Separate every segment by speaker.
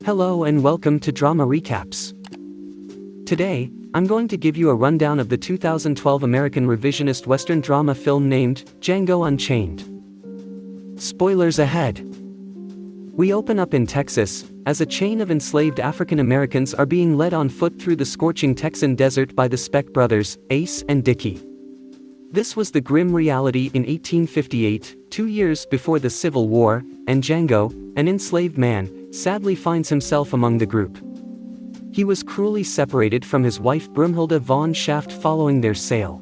Speaker 1: Hello and welcome to Drama Recaps. Today, I'm going to give you a rundown of the 2012 American revisionist Western drama film named Django Unchained. Spoilers ahead. We open up in Texas, as a chain of enslaved African Americans are being led on foot through the scorching Texan desert by the Speck brothers, Ace and Dickie. This was the grim reality in 1858, 2 years before the Civil War, and Django, an enslaved man, sadly finds himself among the group. He was cruelly separated from his wife Brumhilda von Schaft following their sale.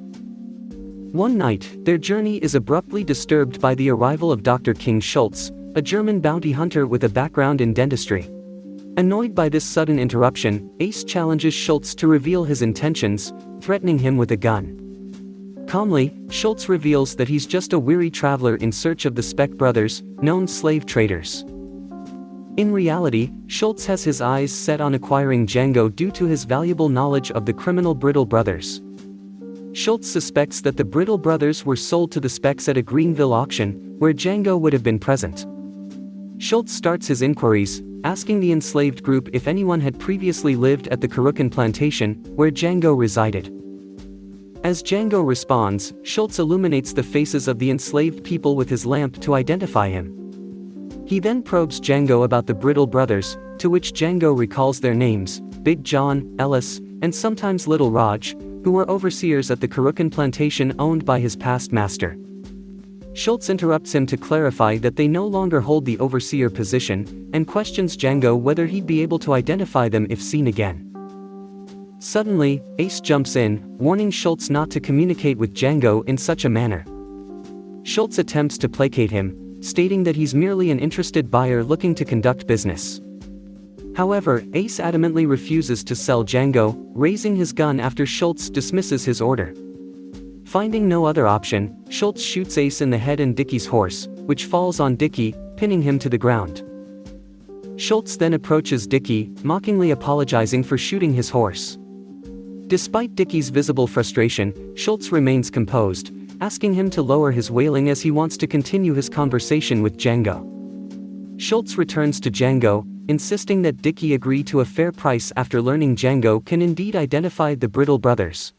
Speaker 1: One night, their journey is abruptly disturbed by the arrival of Dr. King Schultz, a German bounty hunter with a background in dentistry. Annoyed by this sudden interruption, Ace challenges Schultz to reveal his intentions, threatening him with a gun. Calmly, Schultz reveals that he's just a weary traveler in search of the Speck brothers, known slave traders. In reality, Schultz has his eyes set on acquiring Django due to his valuable knowledge of the criminal Brittle brothers. Schultz suspects that the Brittle brothers were sold to the Specks at a Greenville auction, where Django would have been present. Schultz starts his inquiries, asking the enslaved group if anyone had previously lived at the Carucan plantation, where Django resided. As Django responds, Schultz illuminates the faces of the enslaved people with his lamp to identify him. He then probes Django about the Brittle brothers, to which Django recalls their names, Big John, Ellis, and sometimes Little Raj, who were overseers at the Carucan plantation owned by his past master. Schultz interrupts him to clarify that they no longer hold the overseer position, and questions Django whether he'd be able to identify them if seen again. Suddenly, Ace jumps in, warning Schultz not to communicate with Django in such a manner. Schultz attempts to placate him, stating that he's merely an interested buyer looking to conduct business. However, Ace adamantly refuses to sell Django, raising his gun after Schultz dismisses his order. Finding no other option, Schultz shoots Ace in the head and Dickie's horse, which falls on Dickie, pinning him to the ground. Schultz then approaches Dickie, mockingly apologizing for shooting his horse. Despite Dickie's visible frustration, Schultz remains composed, asking him to lower his wailing as he wants to continue his conversation with Django. Schultz returns to Django, insisting that Dickie agree to a fair price after learning Django can indeed identify the Brittle brothers.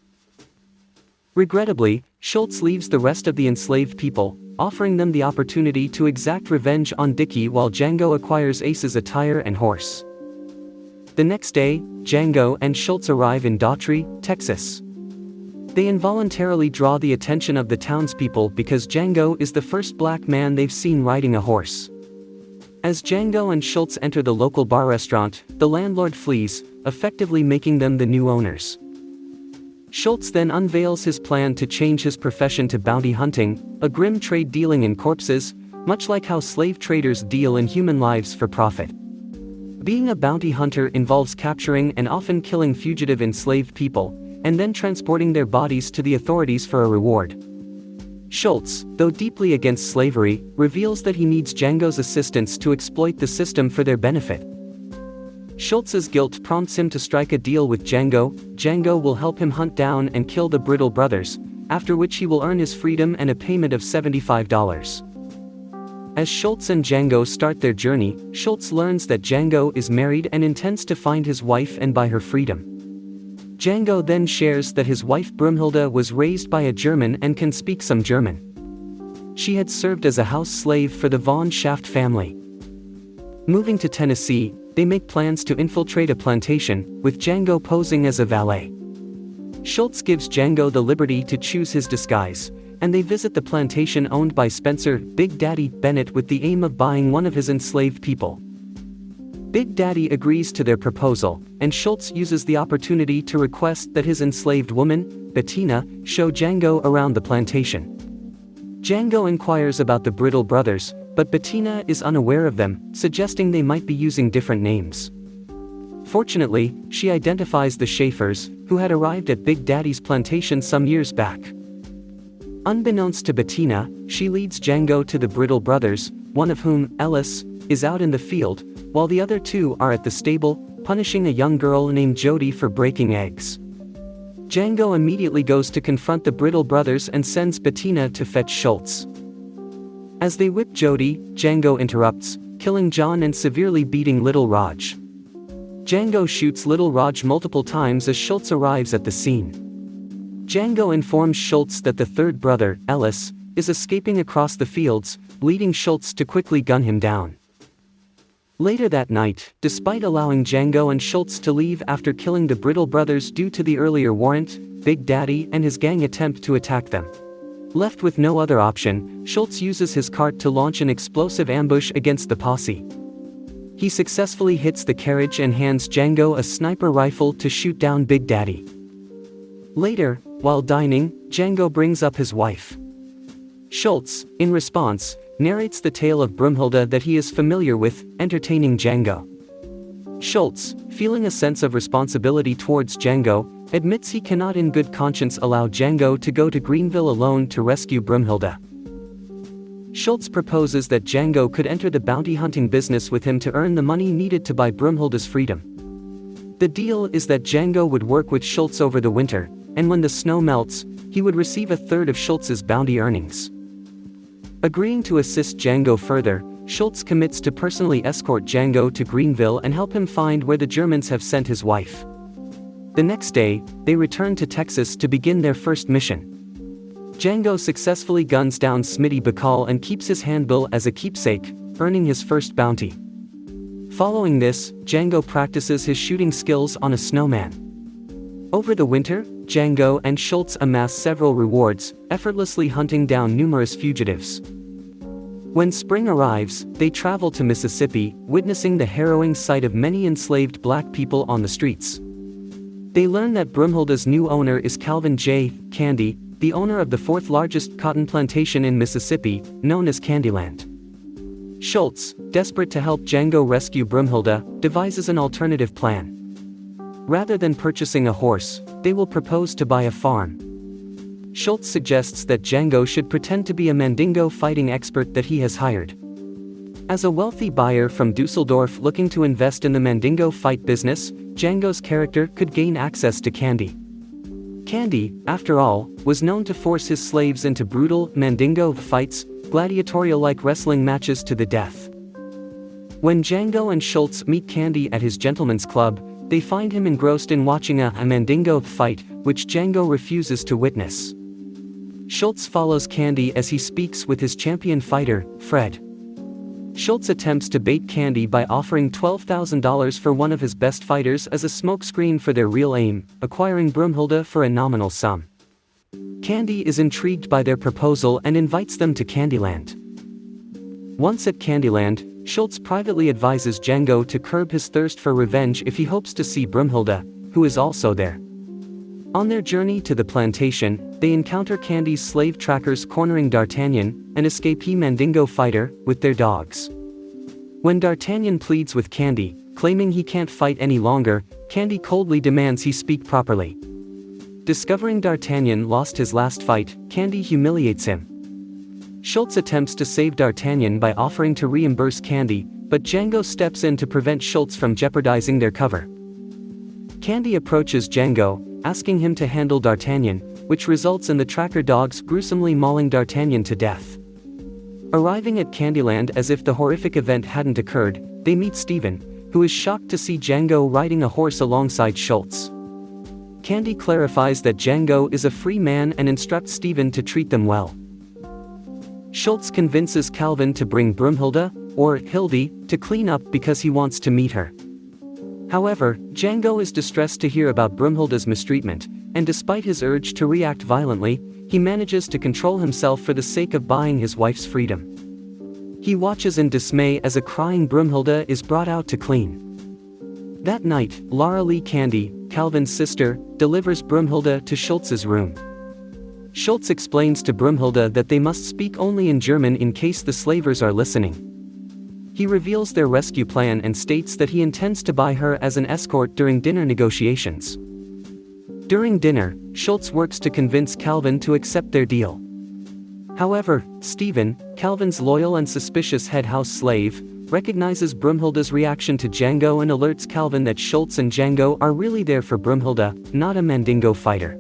Speaker 1: Regrettably, Schultz leaves the rest of the enslaved people, offering them the opportunity to exact revenge on Dickie while Django acquires Ace's attire and horse. The next day, Django and Schultz arrive in Daughtry, Texas. They involuntarily draw the attention of the townspeople because Django is the first black man they've seen riding a horse. As Django and Schultz enter the local bar restaurant, the landlord flees, effectively making them the new owners. Schultz then unveils his plan to change his profession to bounty hunting, a grim trade dealing in corpses, much like how slave traders deal in human lives for profit. Being a bounty hunter involves capturing and often killing fugitive enslaved people, and then transporting their bodies to the authorities for a reward. Schultz, though deeply against slavery, reveals that he needs Django's assistance to exploit the system for their benefit. Schultz's guilt prompts him to strike a deal with Django. Django will help him hunt down and kill the Brittle brothers, after which he will earn his freedom and a payment of $75. As Schultz and Django start their journey, Schultz learns that Django is married and intends to find his wife and buy her freedom. Django then shares that his wife Brumhilda was raised by a German and can speak some German. She had served as a house slave for the von Schaft family. Moving to Tennessee, they make plans to infiltrate a plantation, with Django posing as a valet. Schultz gives Django the liberty to choose his disguise, and they visit the plantation owned by Spencer Big Daddy Bennett with the aim of buying one of his enslaved people. Big Daddy agrees to their proposal, and Schultz uses the opportunity to request that his enslaved woman, Bettina, show Django around the plantation. Django inquires about the Brittle brothers, but Bettina is unaware of them, suggesting they might be using different names. Fortunately, she identifies the Schaefers, who had arrived at Big Daddy's plantation some years back. Unbeknownst to Bettina, she leads Django to the Brittle brothers, one of whom, Ellis, is out in the field, while the other two are at the stable, punishing a young girl named Jody for breaking eggs. Django immediately goes to confront the Brittle brothers and sends Bettina to fetch Schultz. As they whip Jody, Django interrupts, killing John and severely beating Little Raj. Django shoots Little Raj multiple times as Schultz arrives at the scene. Django informs Schultz that the third brother, Ellis, is escaping across the fields, leading Schultz to quickly gun him down. Later that night, despite allowing Django and Schultz to leave after killing the Brittle brothers due to the earlier warrant, Big Daddy and his gang attempt to attack them. Left with no other option, Schultz uses his cart to launch an explosive ambush against the posse. He successfully hits the carriage and hands Django a sniper rifle to shoot down Big Daddy. Later, while dining, Django brings up his wife. Schultz, in response, narrates the tale of Brumhilde that he is familiar with, entertaining Django. Schultz, feeling a sense of responsibility towards Django, admits he cannot in good conscience allow Django to go to Greenville alone to rescue Brumhilde. Schultz proposes that Django could enter the bounty hunting business with him to earn the money needed to buy Brumhilde's freedom. The deal is that Django would work with Schultz over the winter, and when the snow melts, he would receive a third of Schultz's bounty earnings. Agreeing to assist Django further, Schultz commits to personally escort Django to Greenville and help him find where the Germans have sent his wife. The next day, they return to Texas to begin their first mission. Django successfully guns down Smitty Bacall and keeps his handbill as a keepsake, earning his first bounty. Following this, Django practices his shooting skills on a snowman. Over the winter, Django and Schultz amass several rewards, effortlessly hunting down numerous fugitives. When spring arrives, they travel to Mississippi, witnessing the harrowing sight of many enslaved black people on the streets. They learn that Brumhilde's new owner is Calvin J. Candy, the owner of the fourth largest cotton plantation in Mississippi, known as Candyland. Schultz, desperate to help Django rescue Brumhilde, devises an alternative plan. Rather than purchasing a horse, they will propose to buy a farm. Schultz suggests that Django should pretend to be a Mandingo fighting expert that he has hired. As a wealthy buyer from Dusseldorf looking to invest in the Mandingo fight business, Django's character could gain access to Candy. Candy, after all, was known to force his slaves into brutal, Mandingo fights, gladiatorial-like wrestling matches to the death. When Django and Schultz meet Candy at his gentleman's club, they find him engrossed in watching a Mandingo fight, which Django refuses to witness. Schultz follows Candy as he speaks with his champion fighter, Fred. Schultz attempts to bait Candy by offering $12,000 for one of his best fighters as a smokescreen for their real aim, acquiring Brumhilde for a nominal sum. Candy is intrigued by their proposal and invites them to Candyland. Once at Candyland, Schultz privately advises Django to curb his thirst for revenge if he hopes to see Brumhilde, who is also there. On their journey to the plantation, they encounter Candy's slave trackers cornering D'Artagnan, an escapee Mandingo fighter, with their dogs. When D'Artagnan pleads with Candy, claiming he can't fight any longer, Candy coldly demands he speak properly. Discovering D'Artagnan lost his last fight, Candy humiliates him. Schultz attempts to save D'Artagnan by offering to reimburse Candy, but Django steps in to prevent Schultz from jeopardizing their cover. Candy approaches Django, asking him to handle D'Artagnan, which results in the tracker dogs gruesomely mauling D'Artagnan to death. Arriving at Candyland as if the horrific event hadn't occurred, they meet Steven, who is shocked to see Django riding a horse alongside Schultz. Candy clarifies that Django is a free man and instructs Steven to treat them well. Schultz convinces Calvin to bring Brumhilde, or Hildy, to clean up because he wants to meet her. However, Django is distressed to hear about Brumhilde's mistreatment, and despite his urge to react violently, he manages to control himself for the sake of buying his wife's freedom. He watches in dismay as a crying Brumhilde is brought out to clean. That night, Laura Lee Candy, Calvin's sister, delivers Brumhilde to Schultz's room. Schultz explains to Brumhilde that they must speak only in German in case the slavers are listening. He reveals their rescue plan and states that he intends to buy her as an escort during dinner negotiations. During dinner, Schultz works to convince Calvin to accept their deal. However, Steven, Calvin's loyal and suspicious head house slave, recognizes Brumhilde's reaction to Django and alerts Calvin that Schultz and Django are really there for Brumhilde, not a Mandingo fighter.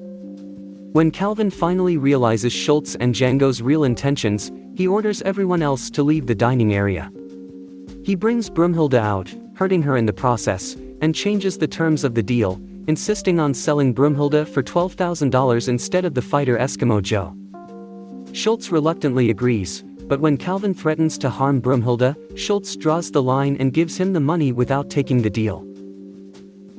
Speaker 1: When Calvin finally realizes Schultz and Django's real intentions, he orders everyone else to leave the dining area. He brings Brumhilde out, hurting her in the process, and changes the terms of the deal, insisting on selling Broomhilda for $12,000 instead of the fighter Eskimo Joe. Schultz reluctantly agrees, but when Calvin threatens to harm Broomhilda, Schultz draws the line and gives him the money without taking the deal.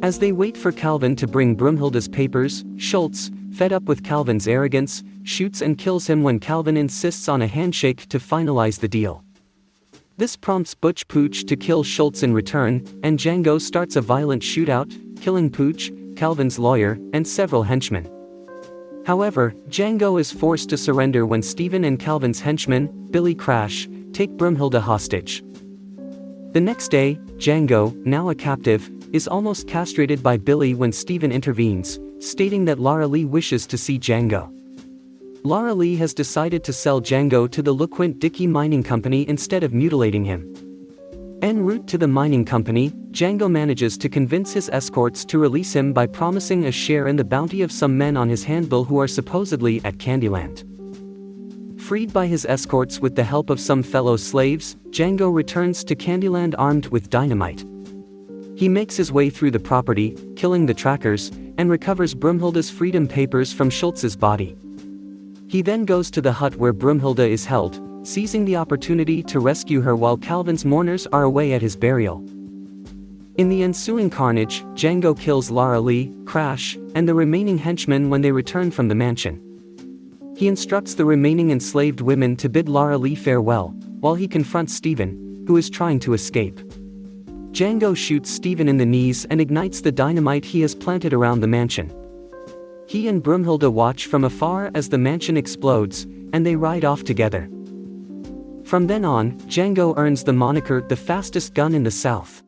Speaker 1: As they wait for Calvin to bring Broomhilda's papers, Schultz, fed up with Calvin's arrogance, shoots and kills him when Calvin insists on a handshake to finalize the deal. This prompts Butch Pooch to kill Schultz in return, and Django starts a violent shootout, killing Pooch, Calvin's lawyer, and several henchmen. However, Django is forced to surrender when Steven and Calvin's henchmen, Billy Crash, take Broomhilda hostage. The next day, Django, now a captive, is almost castrated by Billy when Steven intervenes, stating that Lara Lee wishes to see Django. Lara Lee has decided to sell Django to the LeQuint Dickey Mining Company instead of mutilating him. En route to the mining company, Django manages to convince his escorts to release him by promising a share in the bounty of some men on his handbill who are supposedly at Candyland. Freed by his escorts with the help of some fellow slaves, Django returns to Candyland armed with dynamite. He makes his way through the property, killing the trackers, and recovers Broomhilda's freedom papers from Schultz's body. He then goes to the hut where Broomhilda is held, seizing the opportunity to rescue her while Calvin's mourners are away at his burial. In the ensuing carnage, Django kills Lara Lee, Crash, and the remaining henchmen when they return from the mansion. He instructs the remaining enslaved women to bid Lara Lee farewell, while he confronts Steven, who is trying to escape. Django shoots Steven in the knees and ignites the dynamite he has planted around the mansion. He and Broomhilda watch from afar as the mansion explodes, and they ride off together. From then on, Django earns the moniker the fastest gun in the South.